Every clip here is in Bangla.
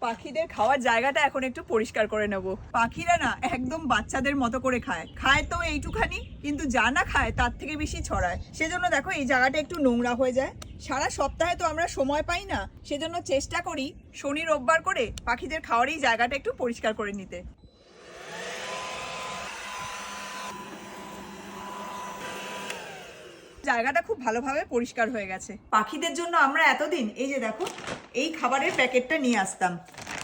পাখিদের খাওয়ার জায়গাটা এখন একটু পরিষ্কার করে নেব। পাখিরা না একদম বাচ্চাদের মতো করে খায়, খায় তো এইটুখানি, কিন্তু যা না খায় তার থেকে বেশি ছড়ায়। সেজন্য দেখো এই জায়গাটা একটু নোংরা হয়ে যায়। সারা সপ্তাহে তো আমরা সময় পাই না, সেজন্য চেষ্টা করি শনি রোববার করে পাখিদের খাওয়ার এই জায়গাটা একটু পরিষ্কার করে নিতে। জায়গাটা খুব ভালোভাবে পরিষ্কার হয়ে গেছে। পাখিদের জন্য আমরা এতদিন এই যে দেখো এই খাবারের প্যাকেটটা নিয়ে আসতাম,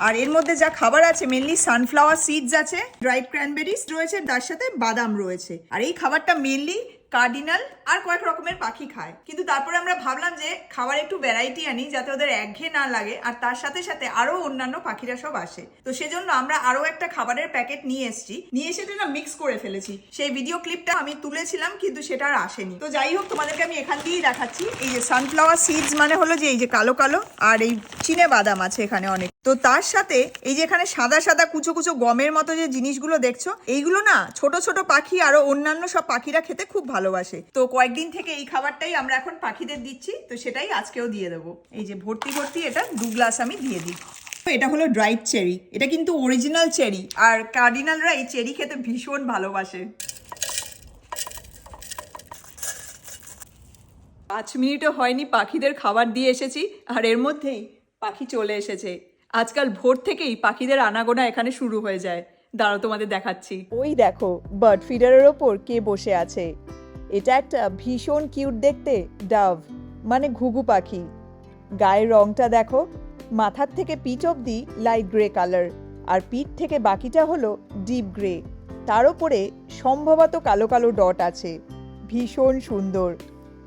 আর এর মধ্যে যা খাবার আছে মেনলি সানফ্লাওয়ার সিডস আছে, ড্রাইড ক্র্যানবেরিজ রয়েছে, তার সাথে বাদাম রয়েছে। আর এই খাবারটা মেনলি কার্ডিনাল আর কয়েক রকমের পাখি খায়, কিন্তু তারপরে আমরা ভাবলাম যে খাবার একটু ভ্যারাইটি আনি যাতে ওদের একঘেয়ে না লাগে, আর তার সাথে সাথে আরো অন্যান্য পাখিরা সব আসে। তো সেজন্য আমরা আরো একটা খাবারের প্যাকেট নিয়ে এসেছি, নিয়ে এসে না মিক্স করে ফেলেছি। সেই ভিডিও ক্লিপটা আমি তুলেছিলাম কিন্তু সেটা আর আসেনি। তো যাই হোক, তোমাদেরকে আমি এখান দিয়েই দেখাচ্ছি। এই যে সানফ্লাওয়ার সিডস মানে হলো যে এই যে কালো কালো, আর এই চিনে বাদাম আছে এখানে অনেক। তো তার সাথে এই যে এখানে সাদা সাদা কুচো কুচো গমের মতো যে জিনিসগুলো দেখছো, এইগুলো না ছোট ছোট পাখি আরো অন্যান্য সব পাখিরা খেতে খুব ভালোবাসে। তো কয়েকদিন থেকে এই খাবারটাই আমরা এখন পাখিদের দিচ্ছি, তো সেটাই আজকেও দিয়ে দেবো। এই যে ভর্তি ভর্তি এটা 2 গ্লাস আমি দিয়ে দিই। এটা হলো ড্রাইড চেরি, এটা কিন্তু অরিজিনাল চেরি, আর কার্ডিনালরা এই চেরি খেতে ভীষণ ভালোবাসে। 5 মিনিটও হয়নি পাখিদের খাবার দিয়ে এসেছি, আর এর মধ্যেই পাখি চলে এসেছে। আজকাল ভোর থেকেই পাখিদের আনাগোনা এখানে শুরু হয়ে যায়। দাঁড়াও তোমাদের দেখাচ্ছি। ওই দেখো বার্ড ফিডারের ওপর কে বসে আছে। এটা একটা ভীষণ কিউট দেখতে ডাভ, মানে ঘুঘু পাখি। গায়ের রংটা দেখো, মাথার থেকে পিঠ অবধি লাইট গ্রে কালার, আর পিঠ থেকে বাকিটা হলো ডিপ গ্রে। তার উপরে সম্ভবত কালো কালো ডট আছে। ভীষণ সুন্দর।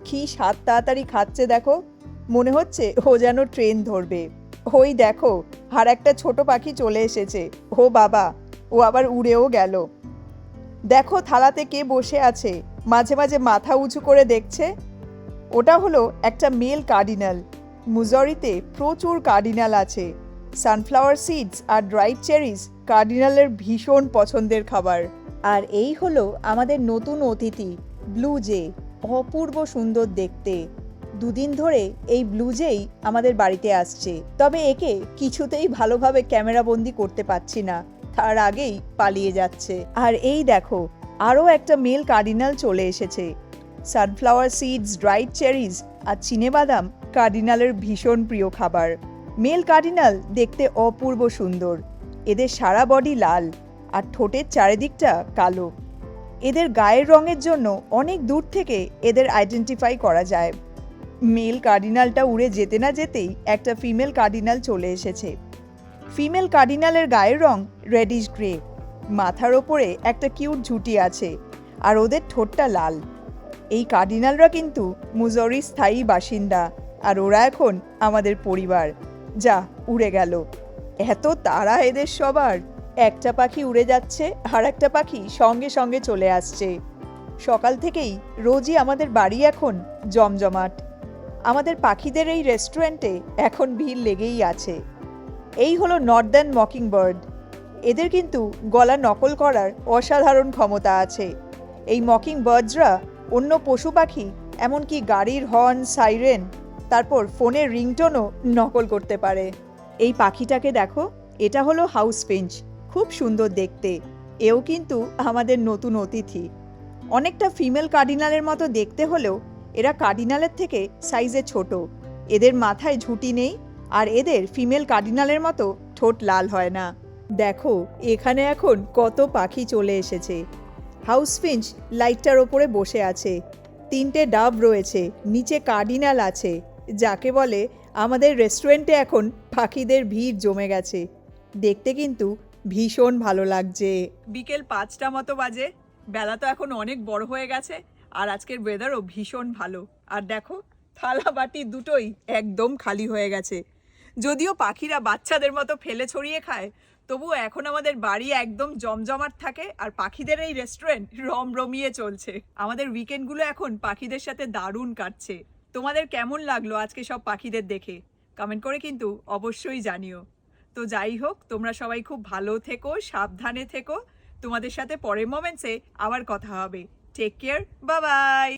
কি স্বাদ তাড়াতাড়ি খাচ্ছে দেখো, মনে হচ্ছে ও যেন ট্রেন ধরবে। ওই দেখো আর একটা ছোট পাখি চলে এসেছে। ও বাবা, ও আবার উড়েও গেল। দেখো থালাতে কে বসে আছে, মাঝে মাঝে মাথা উঁচু করে দেখছে। ওটা হলো একটা মেল কার্ডিনাল। মুজরিতে প্রচুর কার্ডিনাল আছে। সানফ্লাওয়ার সিডস আর ড্রাইড চেরিজ কার্ডিনালের ভীষণ পছন্দের খাবার। আর এই হলো আমাদের নতুন অতিথি ব্লু জে, অপূর্ব সুন্দর দেখতে। 2 দিন ধরে এই ব্লু জেই আমাদের বাড়িতে আসছে, তবে একে কিছুতেই ভালোভাবে ক্যামেরাবন্দি করতে পারছি না, তার আগেই পালিয়ে যাচ্ছে। আর এই দেখো আরও একটা মেল কার্ডিনাল চলে এসেছে। সানফ্লাওয়ার সিডস, ড্রাইড চেরিজ আর চিনেবাদাম কার্ডিনালের ভীষণ প্রিয় খাবার। মেল কার্ডিনাল দেখতে অপূর্ব সুন্দর। এদের সারা বডি লাল আর ঠোঁটের চারিদিকটা কালো। এদের গায়ের রঙের জন্য অনেক দূর থেকে এদের আইডেন্টিফাই করা যায়। মেল কার্ডিনালটা উড়ে যেতে না যেতেই একটা ফিমেল কার্ডিনাল চলে এসেছে। ফিমেল কার্ডিনালের গায়ের রং রেডিশ গ্রে, মাথার ওপরে একটা কিউট ঝুঁটি আছে, আর ওদের ঠোঁটটা লাল। এই কার্ডিনালরা কিন্তু মুজরির স্থায়ী বাসিন্দা, আর ওরা এখন আমাদের পরিবার। যা উড়ে গেল। এত তাড়া এদের সবার, একটা পাখি উড়ে যাচ্ছে আর একটা পাখি সঙ্গে সঙ্গে চলে আসছে। সকাল থেকেই রোজই আমাদের বাড়ি এখন জমজমাট। আমাদের পাখিদের এই রেস্টুরেন্টে এখন ভিড় লেগেই আছে। এই হলো নর্দার্ন মকিং বার্ড। এদের কিন্তু গলা নকল করার অসাধারণ ক্ষমতা আছে। এই মকিং বার্ডসরা অন্য পশু পাখি, এমনকি গাড়ির হর্ন, সাইরেন, তারপর ফোনের রিংটোনও নকল করতে পারে। এই পাখিটাকে দেখো, এটা হলো হাউস ফিঞ্চ, খুব সুন্দর দেখতে। এও কিন্তু আমাদের নতুন অতিথি। অনেকটা ফিমেল কার্ডিনালের মতো দেখতে হলেও এরা কার্ডিনালের থেকে সাইজে ছোট। এদের মাথায় ঝুঁটি নেই, আর এদের ফিমেল কার্ডিনালের মতো ঠোঁট লাল হয় না। দেখো এখানে এখন কত পাখি চলে এসেছে। হাউস ফিঞ্চ লাইটটার ওপরে বসে আছে। 3টে ডাব রয়েছে, নিচে কার্ডিনাল আছে। যাকে বলে আমাদের রেস্টুরেন্টে এখন পাখিদের ভিড় জমে গেছে। দেখতে কিন্তু ভীষণ ভালো লাগছে। বিকেল 5টা মতো বাজে। বেলা তো এখন অনেক বড় হয়ে গেছে, আর আজকের ওয়েদারও ভীষণ ভালো। আর দেখো থালা বাটি দুটোই একদম খালি হয়ে গেছে। যদিও পাখিরা বাচ্চাদের মতো ফেলে ছড়িয়ে খায়, তবুও এখন আমাদের বাড়ি একদম জমজমাট থাকে, আর পাখিদের এই রেস্টুরেন্ট রমরমিয়ে চলছে। আমাদের উইকেন্ডগুলো এখন পাখিদের সাথে দারুণ কাটছে। তোমাদের কেমন লাগলো আজকে সব পাখিদের দেখে? কমেন্ট করে কিন্তু অবশ্যই জানিও। তো যাই হোক, তোমরা সবাই খুব ভালো থেকো, সাবধানে থেকো। তোমাদের সাথে পরের মোমেন্টসে আবার কথা হবে। Take care, bye by.